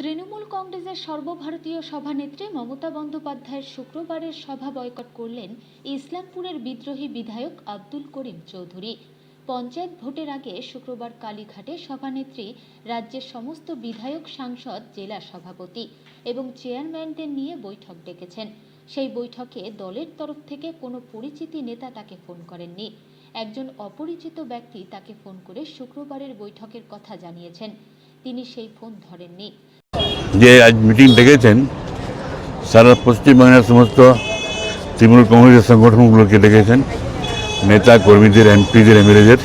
তৃণমূল কংগ্রেসের সর্বভারতীয় সভানেত্রী মমতা বন্দ্যোপাধ্যায়ের শুক্রবারের সভা বয়কট করলেন ইসলামপুরের বিদ্রোহী বিধায়ক আব্দুল করিম চৌধুরী। পঞ্চায়েত ভোটের আগে শুক্রবার কালীঘাটে সভানেত্রী রাজ্যের সমস্ত বিধায়ক, সাংসদ, জেলা সভাপতি এবং চেয়ারম্যানদের নিয়ে বৈঠক ডেকেছেন। সেই বৈঠকে দলের তরফ থেকে কোনো পরিচিতি নেতা তাকে ফোন করেননি। একজন অপরিচিত ব্যক্তি তাকে ফোন করে শুক্রবারের বৈঠকের কথা জানিয়েছেন। তিনি সেই ফোন ধরেননি। যে আজ মিটিং ডেকেছেন সারা পশ্চিমবাংলার সমস্ত তৃণমূল কংগ্রেসের সংগঠনগুলোকে ডেকেছেন, নেতা কর্মীদের, এমপিদের, এমএলএদের,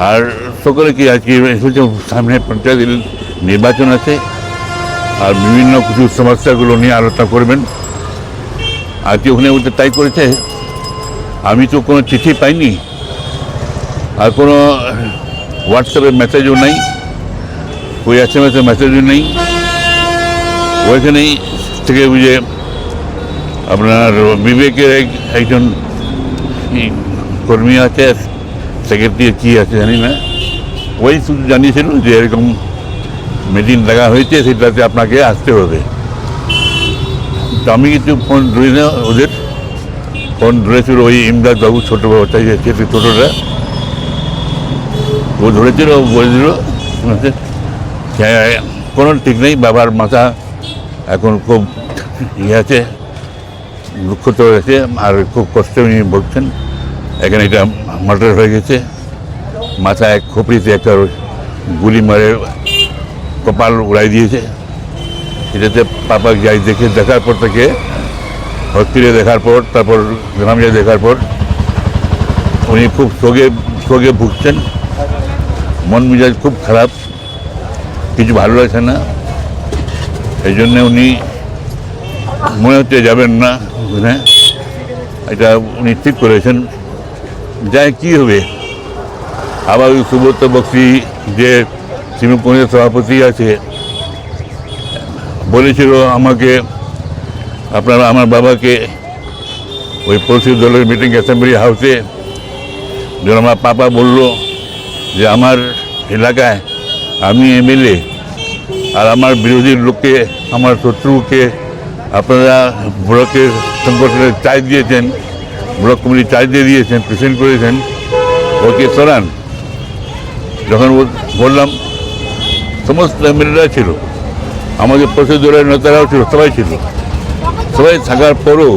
আর সকলকে আজকে সামনে পঞ্চায়েত নির্বাচন আছে আর বিভিন্ন কিছু সমস্যাগুলো নিয়ে আলোচনা করবেন। আজকে ওখানে বলতে তাই করেছে। আমি তো কোনো চিঠি পাইনি আর কোনো হোয়াটসঅ্যাপে মেসেজও নাই, ওই SMS মেসেজও নেই। ওইখানেই থেকে বুঝে আপনার বিবেকের একজন কর্মী আছে, সেক্রেটারি কী আছে জানি না, ওই শুধু জানিয়েছিল যে এরকম মিটিং লাগা হয়েছে, সেটাতে আপনাকে আসতে হবে। তো আমি কিছু ফোন ধরি না, ওদের ফোন ধরেছিল ওই ইমদাদ বাবু, ছোটো বাবুটা, ছোটোটা, ও ধরেছিল, ও বলেছিল কোনো ঠিক নেই, বাবার মাথা এখন খুব আছে, দুঃখিত হয়েছে আর খুব কষ্টে উনি বলছেন। এখানে এটা মার্ডার হয়ে গেছে, মাথা এক খোপড়িতে একটা গুলি মারে কপাল উড়াই দিয়েছে। এটাতে পাপা যাই দেখার পর থেকে, হসপিটালে দেখার পর, তারপর গ্রামে দেখার পর উনি খুব শোকে ভুগছেন, মন মেজাজ খুব খারাপ, কিছু ভালো লাগছে না। এই জন্যে উনি মনে হচ্ছে যাবেন না, এটা উনি ঠিক করেছেন। যাই কী হবে, আবার ওই সুব্রত বক্সি যে তৃণমূল কংগ্রেসের সভাপতি আছে, বলেছিল আমাকে, আপনারা আমার বাবাকে ওই পরিষদ দলের মিটিং অ্যাসেম্বলি হাউসে, যখন আমার পাপা বলল যে আমার এলাকায় আমি MLA আর আমার বিরোধী লোককে, আমার শত্রুকে আপনারা ব্লকের সংগঠনের চার্জ দিয়েছেন, ব্লক কমিটি চার্জ দিয়ে দিয়েছেন, প্রেসিডেন্ট করেছেন, ওকে সরান। যখন বললাম, সমস্ত MLA ছিল, আমাদের পরিষদ দলের নেতারাও ছিল, সবাই ছিল, সবাই থাকার পরও